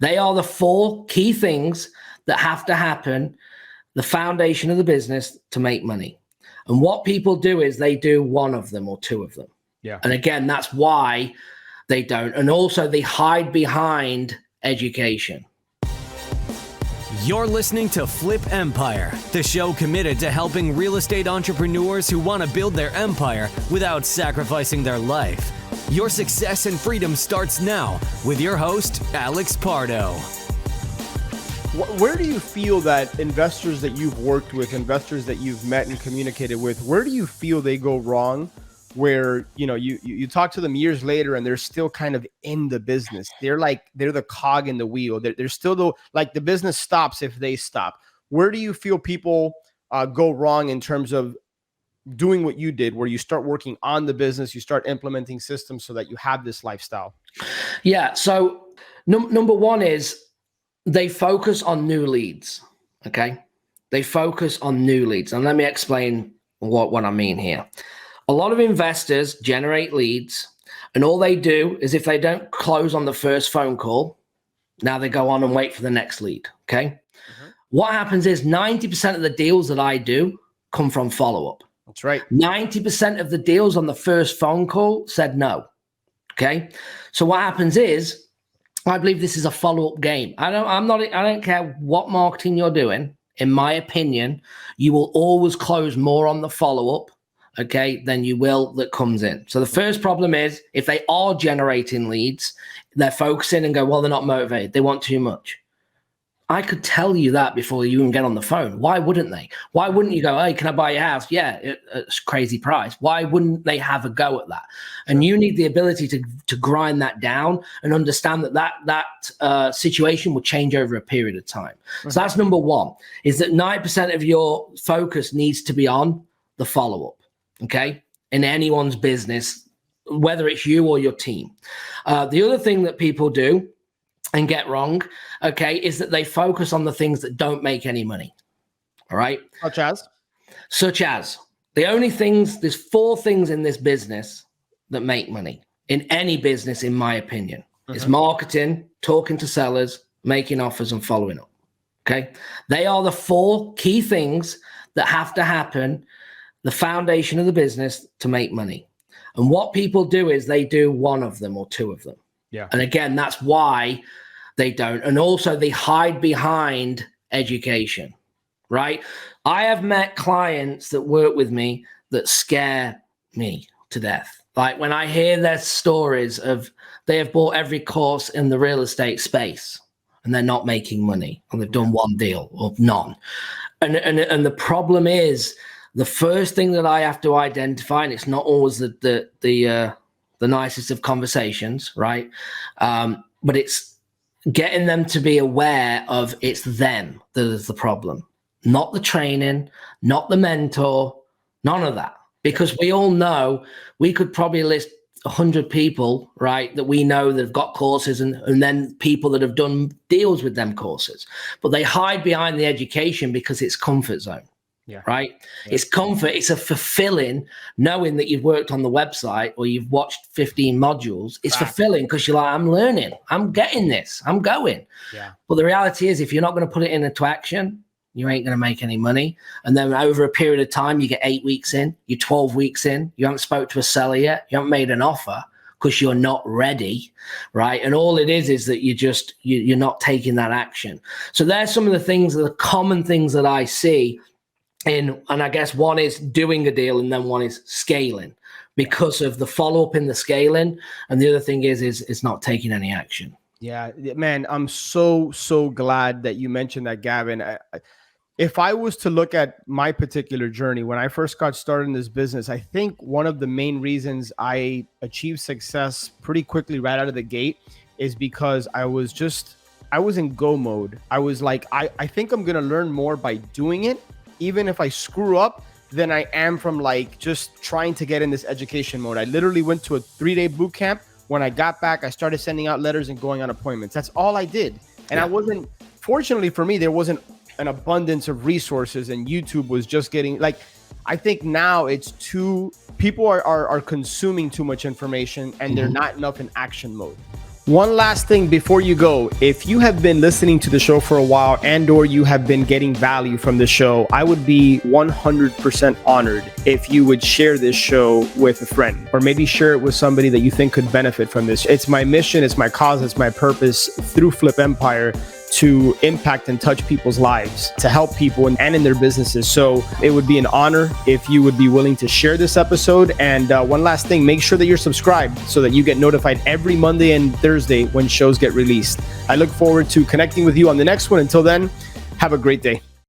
They are the 4 key things that have to happen, the foundation of the business to make money. And what people do is they do one of them or 2 of them. Yeah. And again, that's why they don't. And also they hide behind education. You're listening to Flip Empire, the show committed to helping real estate entrepreneurs who want to build their empire without sacrificing their life. Your success and freedom starts now with your host, Alex Pardo. Where do you feel that investors that you've worked with, investors that you've met and communicated with, where do you feel they go wrong? Where, you talk to them years later and they're still kind of in the business. They're the cog in the wheel. They're still the business stops if they stop. Where do you feel people go wrong in terms of doing what you did, where you start working on the business, you start implementing systems so that you have this lifestyle? Yeah. So number one is they focus on new leads. Okay. They focus on new leads. And let me explain what I mean here. A lot of investors generate leads, and all they do is if they don't close on the first phone call, now they go on and wait for the next lead. Okay. Mm-hmm. What happens is 90% of the deals that I do come from follow-up. That's right. 90% of the deals on the first phone call said no. Okay. So what happens is, I believe this is a follow-up game. I don't care what marketing you're doing. In my opinion, you will always close more on the follow-up, okay, than you will that comes in. So the first problem is if they are generating leads, they're focusing and go, well, they're not motivated. They want too much. I could tell you that before you even get on the phone. Why wouldn't they? Why wouldn't you go, hey, can I buy your house? Yeah, it's a crazy price. Why wouldn't they have a go at that? And you need the ability to grind that down and understand that situation will change over a period of time. Mm-hmm. So that's number one, is that 9% of your focus needs to be on the follow-up, okay, in anyone's business, whether it's you or your team. The other thing that people do and get wrong, okay, is that they focus on the things that don't make any money. All right. Such as the only things, there's 4 things in this business that make money in any business, in my opinion. Mm-hmm. It's marketing, talking to sellers, making offers, and following up. Okay. They are the 4 key things that have to happen, the foundation of the business to make money. And what people do is they do one of them or 2 of them. Yeah. And again, that's why they don't. And also they hide behind education, right? I have met clients that work with me that scare me to death. Like when I hear their stories of they have bought every course in the real estate space and they're not making money, and they've done 1 deal or none. And the problem is the first thing that I have to identify, and it's not always the nicest of conversations, right? But it's getting them to be aware of it's them that is the problem, not the training, not the mentor, none of that. Because we all know we could probably list 100 people, right, that we know that have got courses and then people that have done deals with them courses. But they hide behind the education because it's comfort zone. Yeah. Right. Yeah. It's comfort. It's a fulfilling knowing that you've worked on the website or you've watched 15 modules. It's fulfilling because you're like, I'm learning, I'm getting this, I'm going. Yeah. But the reality is, if you're not going to put it into action, you ain't going to make any money. And then over a period of time, you get 8 weeks in, you're 12 weeks in, you haven't spoke to a seller yet, you haven't made an offer because you're not ready. Right. And all it is that you're not taking that action. So there's some of the things, the common things that I see. And I guess one is doing a deal and then one is scaling because of the follow-up in the scaling. And the other thing is not taking any action. Yeah, man, I'm so glad that you mentioned that, Gavin. If I was to look at my particular journey, when I first got started in this business, I think one of the main reasons I achieved success pretty quickly right out of the gate is because I was in go mode. I was like, I think I'm going to learn more by doing it, even if I screw up, than I am from like just trying to get in this education mode. I literally went to a 3-day boot camp. When I got back, I started sending out letters and going on appointments. That's all I did. And fortunately for me, there wasn't an abundance of resources, and YouTube was just getting I think now people are consuming too much information and they're not enough in action mode. One last thing before you go. If you have been listening to the show for a while and or you have been getting value from the show, I would be 100% honored if you would share this show with a friend, or maybe share it with somebody that you think could benefit from this. It's my mission, it's my cause, it's my purpose through Flip Empire to impact and touch people's lives, to help people and in their businesses. So it would be an honor if you would be willing to share this episode. And one last thing, make sure that you're subscribed so that you get notified every Monday and Thursday when shows get released. I look forward to connecting with you on the next one. Until then, have a great day.